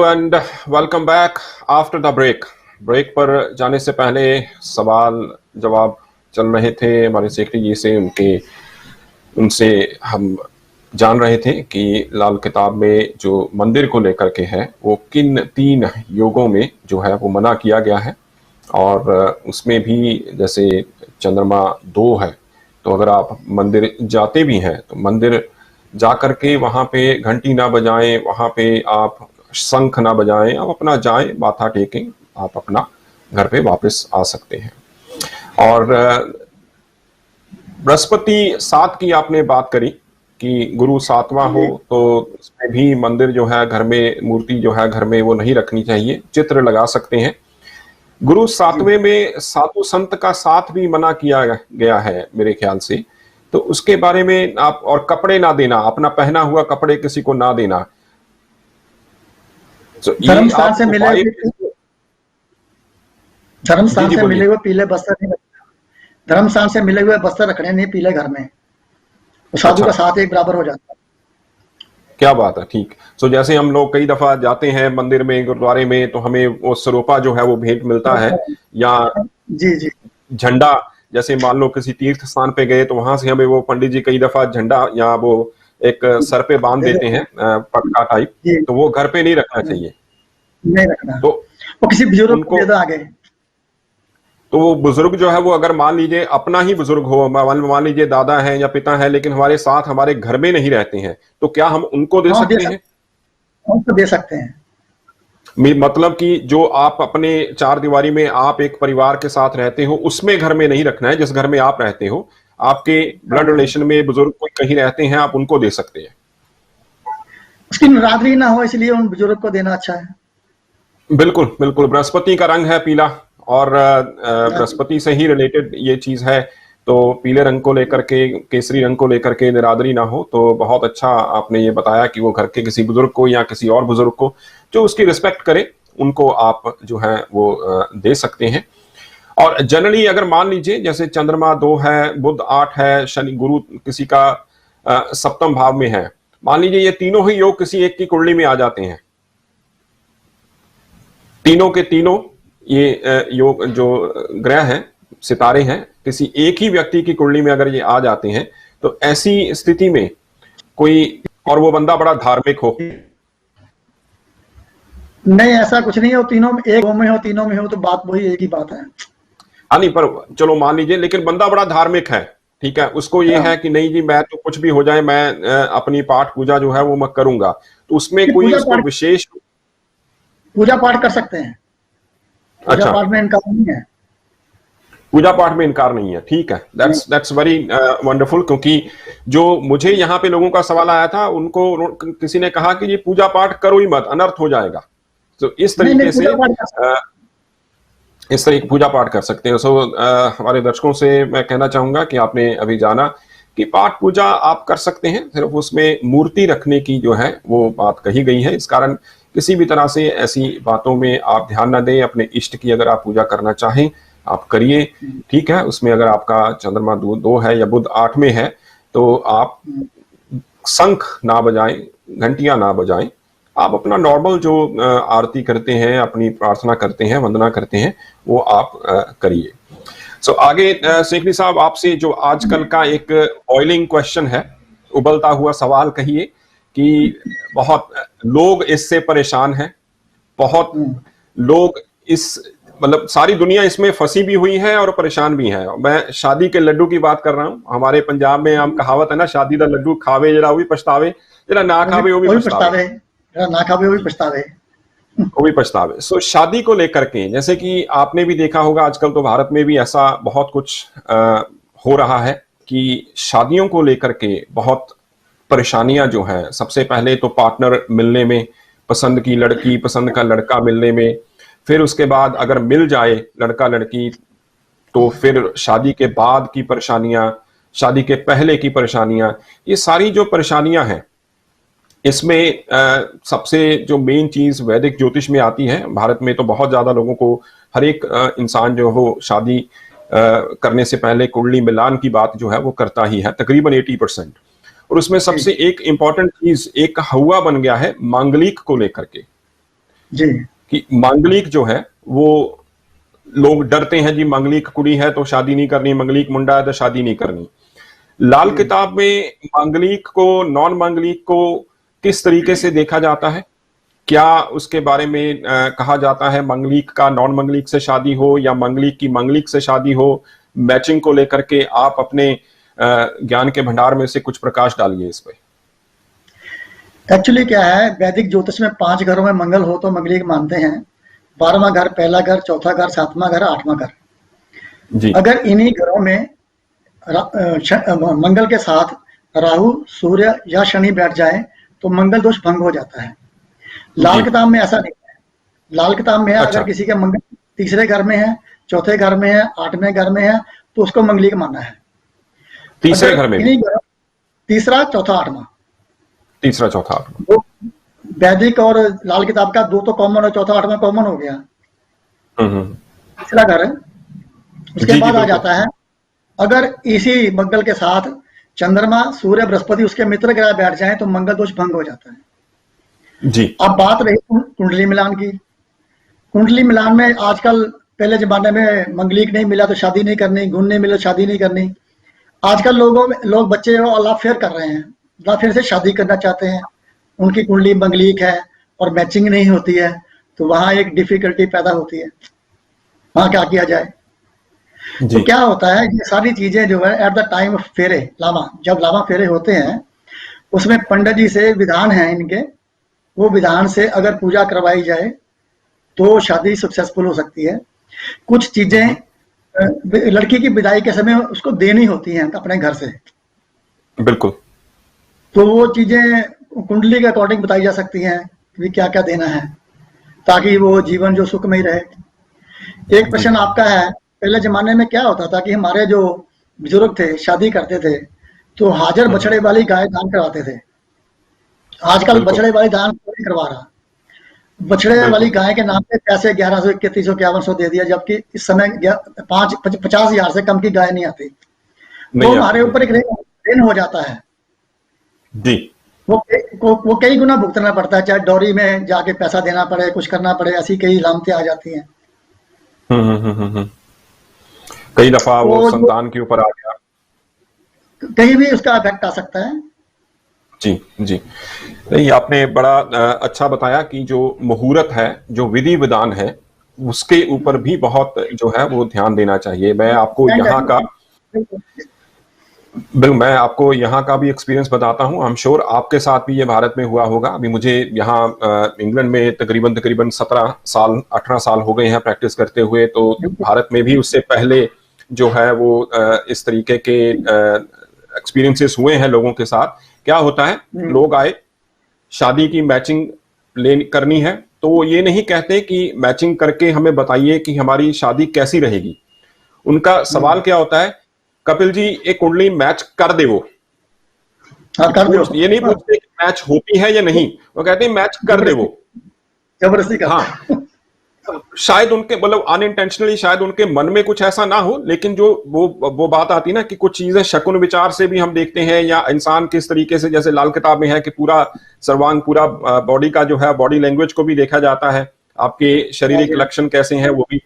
And welcome back after the break. Break पर जाने से पहले सवाल जवाब चल रहे थे हमारे सेक्रेटरी जी से, उनसे हम जान रहे थे कि लाल किताब में जो मंदिर को लेकर के है वो किन 3 योगों में जो है वो मना किया गया है। और उसमें भी जैसे चंद्रमा 2 है, तो अगर आप मंदिर जाते भी हैं तो मंदिर जा करके वहाँ पे घंटी ना बजाएं, वहाँ पे आप शंख ना बजाएं, आप अपना जाएं, माथा टेकें, आप अपना घर पे वापस आ सकते हैं। और बृहस्पति 7 की आपने बात करी कि गुरु 7वां हो, तो इसमें भी मंदिर जो है घर में, मूर्ति जो है घर में वो नहीं रखनी चाहिए, चित्र लगा सकते हैं। गुरु 7वें में साधु संत का साथ भी मना किया गया है मेरे ख्याल से, तो उसके बारे में आप, और कपड़े ना देना, अपना पहना हुआ कपड़े किसी को ना देना। तो धर्मस्थान से मिले हुए पीले वस्त्र नहीं रखना। धर्मस्थान से मिले हुए वस्त्र रखने नहीं पीले घर में, तो साधु का साथ एक बराबर हो जाता है। क्या बात है, ठीक। सो जैसे हम लोग कई दफा जाते हैं मंदिर में, गुरुद्वारे में, तो हमें वो सरोपा जो है वो भेंट मिलता है, या जी झंडा। जैसे मान लो किसी तीर्थ स्थान पे गए तो वहां से हमें वो पंडित जी कई दफा झंडा या वो एक सर पे बांध देते हैं, पटका टाइप, तो वो घर पे नहीं रखना चाहिए, नहीं रखना। तो वो किसी बुजुर्ग को दे दो आगे। तो वो बुजुर्ग जो है वो, अगर मान लीजिए अपना ही बुजुर्ग हो, मान लीजिए दादा है या पिता है, लेकिन हमारे साथ हमारे घर में नहीं रहते हैं, तो क्या हम उनको दे सकते हैं? उनको दे सकते हैं। मतलब कि जो आप अपने 4 दीवारी में आप एक परिवार के साथ रहते हो, उसमें घर में नहीं रखना है। जिस घर में आप रहते हो, आपके ब्लड रिलेशन में बुजुर्ग कोई कहीं रहते हैं, आप उनको दे सकते हैं। उसकी नरादरी ना हो, इसलिए उन बुजुर्ग को देना अच्छा है। बिल्कुल बिल्कुल, बृहस्पति का रंग है पीला, और बृहस्पति से ही रिलेटेड ये चीज है, तो पीले रंग को लेकर के, केसरी रंग को लेकर के निरादरी ना हो, तो बहुत अच्छा आपने ये बताया कि वो घर के किसी बुजुर्ग को या किसी और बुजुर्ग को जो उसकी रिस्पेक्ट करे, उनको आप जो है वो दे सकते हैं। और जनरली अगर मान लीजिए जैसे चंद्रमा 2 है, बुध 8 है, शनि गुरु किसी का 7वें भाव में है, मान लीजिए ये तीनों ही योग किसी एक की कुंडली में आ जाते हैं, तीनों के तीनों ये योग जो ग्रह हैं, सितारे हैं, किसी एक ही व्यक्ति की कुंडली में अगर ये आ जाते हैं, तो ऐसी स्थिति में कोई, और वो बंदा बड़ा धार्मिक हो, नहीं ऐसा कुछ नहीं है, तीनों में एक में हो, तीनों में हो, तो बात वही एक ही बात है। नहीं, पर चलो मान लीजिए, लेकिन बंदा बड़ा धार्मिक है, ठीक है, उसको ये है कि नहीं जी मैं तो कुछ भी हो जाए, मैं अपनी पाठ पूजा जो है वो मैं करूंगा, तो उसमें कोई उसको विशेष पूजा पाठ कर सकते हैं। अच्छा, पाठ में इनकार नहीं है, पूजा पाठ में इनकार नहीं है, ठीक है, दैट्स वेरी वंडरफुल। क्योंकि जो मुझे यहाँ पे लोगों का सवाल आया था, उनको किसी ने कहा कि ये पूजा पाठ करो ही मत, अनर्थ हो जाएगा, तो इस तरीके से इस तरह पूजा पाठ कर सकते हैं। सो हमारे दर्शकों से मैं कहना चाहूंगा कि आपने अभी जाना कि पाठ पूजा आप कर सकते हैं, सिर्फ उसमें मूर्ति रखने की जो है वो बात कही गई है। इस कारण किसी भी तरह से ऐसी बातों में आप ध्यान ना दें। अपने इष्ट की अगर आप पूजा करना चाहें आप करिए, ठीक है। उसमें अगर आपका चंद्रमा 2 है या बुध 8 में है, तो आप शंख ना बजाएं, घंटियां ना बजाएं, आप अपना नॉर्मल जो आरती करते हैं, अपनी प्रार्थना करते हैं, वंदना करते हैं, वो आप करिए। सो आगे सेक्रेटरी साहब, आपसे जो आजकल का एक बॉइलिंग क्वेश्चन है, उबलता हुआ सवाल कहिए, कि बहुत लोग इससे परेशान हैं, बहुत लोग इस, मतलब सारी दुनिया इसमें फंसी भी हुई है और परेशान भी है। मैं शादी के लड्डू की बात कर रहा हूं। हमारे पंजाब में हम कहावत है ना, शादी का लड्डू खावे जरा वो भी पछतावे, जरा ना खावे वो भी पछतावे, ना खावे वो भी पछतावे, वो भी पछतावे। सो शादी को लेकर के, जैसे कि आपने भी देखा होगा, आजकल तो भारत में भी ऐसा बहुत कुछ हो रहा है कि शादियों को लेकर के बहुत परेशानियां जो हैं। सबसे पहले तो पार्टनर मिलने में, पसंद की लड़की, पसंद का लड़का मिलने में, फिर उसके बाद अगर मिल जाए लड़का लड़की, तो फिर शादी के बाद की परेशानियां, शादी के पहले की परेशानियां, ये सारी जो परेशानियां हैं, इसमें सबसे जो मेन चीज वैदिक ज्योतिष में आती है। भारत में तो बहुत ज्यादा लोगों को, हर एक इंसान जो हो शादी करने से पहले कुंडली मिलान की बात जो है वो करता ही है, तकरीबन 80%। और उसमें सबसे एक इंपॉर्टेंट चीज एक हुआ बन गया है मांगलिक को लेकर के। जी कि मांगलिक जो है वो लोग डरते हैं जी, मांगलिक कुड़ी है तो शादी नहीं करनी, मांगलिक मुंडा है तो शादी नहीं करनी। लाल जी। किताब में मांगलिक को, नॉन मांगलिक को किस तरीके से देखा जाता है? क्या उसके बारे में कहा जाता है मांगलिक का नॉन मांगलिक से शादी हो या मांगलिक की मांगलिक से शादी हो? मैचिंग को लेकर के आप अपने ज्ञान के भंडार में से कुछ प्रकाश डालिए इस पे। एक्चुअली क्या है, वैदिक ज्योतिष में 5 घरों में मंगल हो तो मंगलिक मानते हैं। 12वां घर, पहला घर, चौथा घर, 7वां घर, 8वां घर। जी अगर इन्हीं घरों में मंगल के साथ राहु, सूर्य या शनि बैठ जाए तो मंगल दोष भंग हो जाता है। जी। लाल किताब में ऐसा नहीं है। लाल किताब में अगर अच्छा, किसी का मंगल तीसरे घर में है, चौथे घर में है, 8वें घर में है, तो उसको मंगलिक मानना है। तीसरे अगर घर में भी? इन्हीं घरों तीसरा, चौथा, 8वां, तीसरा चौथा आठवां? वो वैदिक और लाल किताब का 2 तो कॉमन और चौथा 8वां कॉमन हो गया। हम्म। तीसरा घर है। उसके जी जी बाद आ बिल्कुल। जाता है, अगर इसी मंगल के साथ चंद्रमा, सूर्य, बृहस्पति उसके मित्र ग्रह बैठ जाए तो मंगल दोष भंग हो जाता है। जी अब बात रही कुंडली मिलान की। कुंडली मिलान में आजकल, पहले जमाने में मंगलिक नहीं मिला तो शादी नहीं करनी, गुण नहीं मिला तो शादी नहीं करनी। आजकल लोग बच्चे अलाफेयर कर रहे हैं, अलाफेयर से शादी करना चाहते हैं। उनकी कुंडली मंगलिक है और मैचिंग नहीं होती है, तो वहाँ एक डिफिकल्टी पैदा होती है। वहाँ क्या किया जाए? तो जी। क्या होता है, ये सारी चीजें जो है एट द टाइम ऑफ फेरे लावा, जब लावा फेरे होते हैं, उसमें पंडित जी से विधान है इनके, वो विधान से अगर पूजा करवाई जाए तो शादी सक्सेसफुल हो सकती है। कुछ चीजें हम्म, लड़की की विदाई के समय उसको देनी होती हैं अपने घर से, बिल्कुल। तो वो चीजें कुंडली के अकॉर्डिंग बताई जा सकती हैं कि क्या क्या देना है, ताकि वो जीवन जो सुखमय रहे। एक जी प्रश्न आपका है, पहले जमाने में क्या होता था कि हमारे जो बुजुर्ग थे शादी करते थे तो हाजिर बछड़े वाली गाय दान करवाते थे। आजकल बिल्कुल बछड़े वाली दान कोई नहीं करवा रहा। बछड़े वाली बिल्कुल। गाय के नाम पे पैसे 1100, 3100, 5100 दे दिया, जबकि इस समय 50,000 से कम की गाय नहीं आती। वो नहीं आती हमारे ऊपर बिल्कुल। एक ऋण हो जाता है। जी। वो कई गुना भुगतना पड़ता है, चाहे डौरी में जाके पैसा देना पड़े, कुछ करना पड़े, ऐसी कई लामतें आ जाती हैं। हम्म। कई दफा तो वो जो संतान के ऊपर आ गया। कहीं भी उसका इफेक्ट आ सकता है। जी जी। नहीं, आपने बड़ा अच्छा बताया कि जो मुहूर्त है, जो विधि विधान है, उसके ऊपर भी बहुत जो है वो ध्यान देना चाहिए। मैं आपको यहाँ का भी एक्सपीरियंस बताता हूँ। आई एम श्योर आपके साथ भी ये भारत में हुआ होगा। अभी मुझे यहाँ इंग्लैंड में तकरीबन तकरीबन 17 साल 18 साल हो गए हैं प्रैक्टिस करते हुए। तो भारत में भी उससे पहले जो है वो इस तरीके के एक्सपीरियंसेस हुए हैं लोगों के साथ। क्या होता है, लोग आए, शादी की मैचिंग करनी है, तो वो ये नहीं कहते कि मैचिंग करके हमें बताइए कि हमारी शादी कैसी रहेगी। उनका सवाल क्या होता है, कपिल जी एक कुंडली मैच कर दे वो। हाँ, कर दो। ये नहीं हाँ, पूछते कि मैच होती है या नहीं, वो कहते हैं मैच कर दे वो। जबरदस्ती जबरदस्ती करते हाँ, हैं। शायद उनके मतलब अनइंटेंशनली शायद उनके मन में कुछ ऐसा ना हो, लेकिन जो वो बात आती है ना कि कुछ चीजें शकुन विचार से भी हम देखते हैं, या इंसान किस तरीके से, जैसे लाल किताब में है कि पूरा सर्वांग, पूरा बॉडी का जो है बॉडी लैंग्वेज को भी देखा जाता है, आपके हाँ शारीरिक जी। लक्षण कैसे हैं वो भी।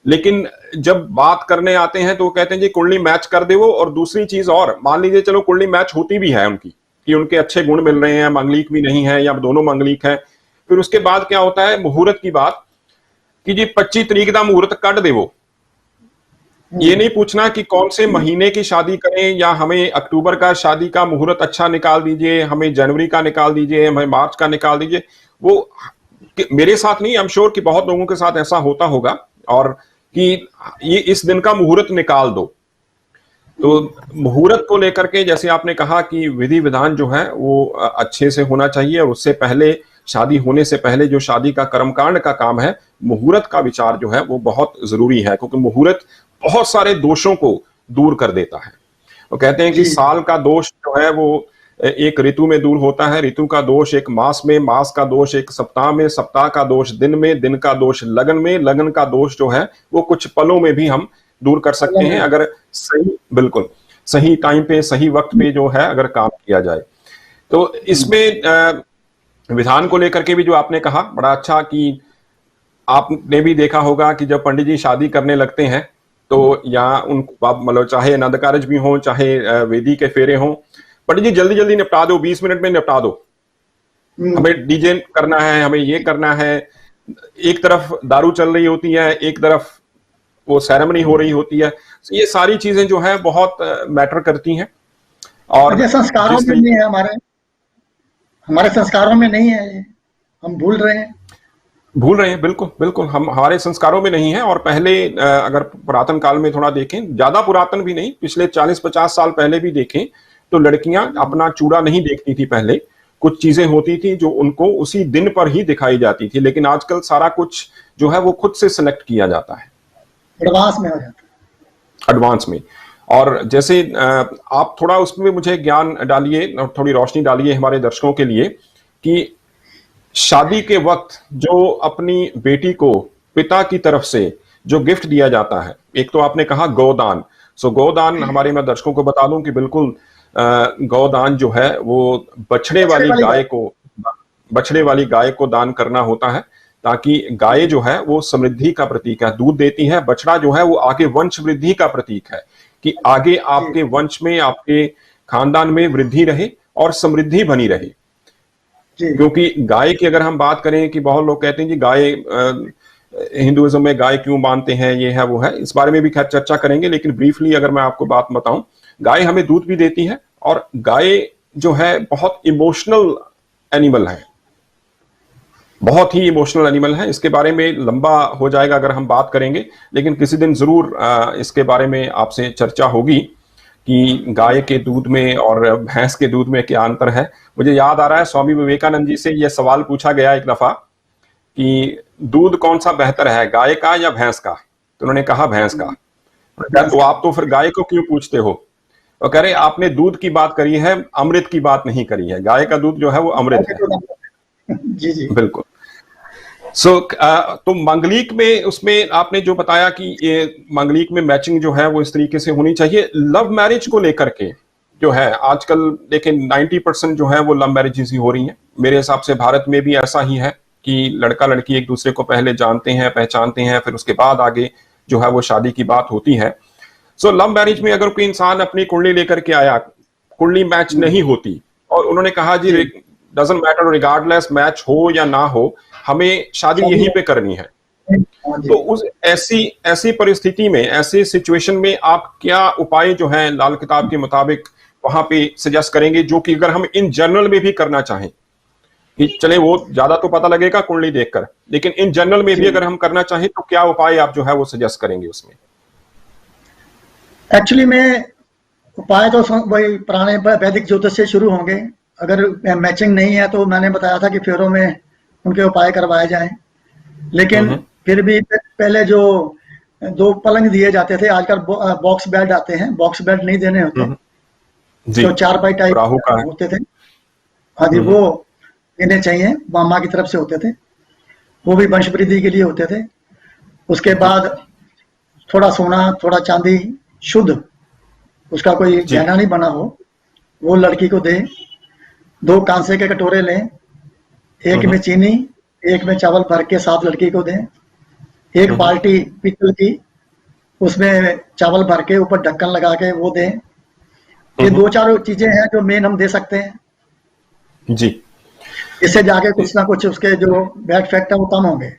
लेकिन जब बात करने आते हैं तो वो कहते हैं जी कुंडली मैच कर दे वो। और दूसरी चीज और, मान लीजिए चलो कुंडली मैच होती भी है उनकी, कि उनके अच्छे गुण मिल रहे हैं, मांगलिक भी नहीं है या दोनों मांगलिक है, फिर उसके बाद क्या होता है मुहूर्त की बात, कि जी 25 तरीक का मुहूर्त कट दे वो। ये नहीं पूछना कि कौन से महीने की शादी करें, या हमें अक्टूबर का शादी का मुहूर्त अच्छा निकाल दीजिए, हमें जनवरी का निकाल दीजिए, हमें मार्च का निकाल दीजिए। वो मेरे साथ नहीं, आई एम श्योर कि बहुत लोगों के साथ ऐसा होता होगा, और कि ये इस दिन का मुहूर्त निकाल दो। तो मुहूर्त को लेकर के जैसे आपने कहा कि विधि विधान जो है वो अच्छे से होना चाहिए, और उससे पहले, शादी होने से पहले जो शादी का कर्मकांड का काम है, मुहूर्त का विचार जो है वो बहुत जरूरी है, क्योंकि मुहूर्त बहुत सारे दोषों को दूर कर देता है। वो कहते हैं कि जी। साल का दोष जो है वो एक ऋतु में दूर होता है, ऋतु का दोष एक मास में, मास का दोष एक सप्ताह में, सप्ताह का दोष दिन में, दिन का दोष लगन में, लगन का दोष जो है वो कुछ पलों में भी हम दूर कर सकते हैं, अगर सही, बिल्कुल सही टाइम पे, सही वक्त पे जो है अगर काम किया जाए। तो इसमें विधान को लेकर के भी जो आपने कहा बड़ा अच्छा, कि आपने भी देखा होगा कि जब पंडित जी शादी करने लगते हैं तो यहाँ उनको मतलब चाहे आनंद कारज भी हो, चाहे वेदी के फेरे हों, पंडित जी जल्दी जल्दी निपटा दो, 20 मिनट में निपटा दो, हमें डीजे करना है, हमें ये करना है। एक तरफ दारू चल रही होती है, एक तरफ वो सेरेमनी हो रही होती है। ये सारी चीजें जो है बहुत मैटर करती हैं। और ये संस्कारों जिस में नहीं है, हमारे हमारे संस्कारों में नहीं है ये, हम भूल रहे हैं। भूल रहे हैं, बिल्कुल बिल्कुल, हम हमारे संस्कारों में नहीं है। और पहले अगर पुरातन काल में थोड़ा देखें, ज्यादा पुरातन भी नहीं, पिछले 40-50 साल पहले भी देखें, तो लड़कियां अपना चूड़ा नहीं देखती थी पहले। कुछ चीजें होती थी जो उनको उसी दिन पर ही दिखाई जाती थी, लेकिन आजकल सारा कुछ जो है वो खुद से सिलेक्ट किया जाता है, एडवांस में हो जाता है। एडवांस में। और जैसे आप थोड़ा उसमें मुझे ज्ञान डालिए और थोड़ी रोशनी डालिए हमारे दर्शकों के लिए कि शादी के वक्त जो अपनी बेटी को पिता की तरफ से जो गिफ्ट दिया जाता है, एक तो आपने कहा गोदान। सो गोदान हमारे मैं दर्शकों को बता दूं कि बिल्कुल गोदान जो है वो बछड़े वाली गाय को दान करना होता है, ताकि गाय जो है वो समृद्धि का प्रतीक है, दूध देती है। बछड़ा जो है वो आगे वंश वृद्धि का प्रतीक है, कि आगे आपके वंश में, आपके खानदान में वृद्धि रहे और समृद्धि बनी रहे। क्योंकि गाय की अगर हम बात करें कि बहुत लोग कहते हैं कि गाय, हिंदुइज्म में गाय क्यों मानते हैं, ये है वो है, इस बारे में भी खैर चर्चा करेंगे। लेकिन ब्रीफली अगर मैं आपको बात बताऊं, गाय हमें दूध भी देती है, और गाय जो है बहुत इमोशनल एनिमल है, बहुत ही इमोशनल एनिमल है। इसके बारे में लंबा हो जाएगा अगर हम बात करेंगे, लेकिन किसी दिन जरूर इसके बारे में आपसे चर्चा होगी कि गाय के दूध में और भैंस के दूध में क्या अंतर है। मुझे याद आ रहा है स्वामी विवेकानंद जी से यह सवाल पूछा गया एक दफा कि दूध कौन सा बेहतर है, गाय का या भैंस का? तो उन्होंने कहा भैंस का। तो आप तो फिर गाय को क्यों पूछते हो? और कह रहे आपने दूध की बात करी है, अमृत की बात नहीं करी है। गाय का दूध जो है वो अमृत है। जी जी बिल्कुल। तो मंगलीक में उसमें आपने जो बताया कि ये मंगलीक में मैचिंग जो है वो इस तरीके से होनी चाहिए। लव मैरिज को लेकर के जो है आजकल देखें 90% जो है वो लव मैरिजेस ही हो रही हैं। मेरे हिसाब से भारत में भी ऐसा ही है कि लड़का लड़की एक दूसरे को पहले जानते हैं, पहचानते हैं, फिर उसके बाद आगे जो है वो शादी की बात होती है। सो लव मैरिज में अगर कोई इंसान अपनी कुंडली लेकर के आया, कुंडली मैच नहीं होती, और उन्होंने कहा जी डजंट मैटर, रिगार्डलेस मैच हो या ना हो, हमें शादी यहीं पे करनी है। तो उस ऐसी परिस्थिति में, ऐसी सिचुएशन में आप क्या उपाय जो है लाल किताब के मुताबिक वहां पे सजेस्ट करेंगे, जो कि अगर हम इन जनरल में भी करना चाहें, कि चले वो ज्यादा तो पता लगेगा कुंडली देखकर, लेकिन इन जनरल में भी अगर हम करना चाहें तो क्या उपाय आप जो है वो सजेस्ट करेंगे उसमें? एक्चुअली में उपाय तो वही पुराने वैदिक ज्योतिष से शुरू होंगे। अगर मैचिंग नहीं है तो मैंने बताया था कि फेरों में उनके उपाय करवाए जाएं। लेकिन फिर भी पहले जो 2 पलंग दिए जाते थे, आजकल बॉक्स बेड आते हैं, बॉक्स बेड नहीं देने होते, जो चारपाई टाइप होते थे, हाँ जी, वो देने चाहिए, मामा की तरफ से होते थे, वो भी वंश वृद्धि के लिए होते थे। उसके बाद थोड़ा सोना, थोड़ा चांदी शुद्ध, उसका कोई गहना नहीं बना हो, वो लड़की को दे। 2 कांसे के कटोरे लें, एक में चीनी, एक में चावल भर के साथ लड़की को दें। एक बाल्टी पीतल की, उसमें चावल भर के ऊपर ढक्कन लगा के वो दें। ये 2-4 चीजें हैं जो मेन हम दे सकते हैं जी। इससे जाके कुछ ना कुछ उसके जो बैड इफेक्ट है वो कम होंगे।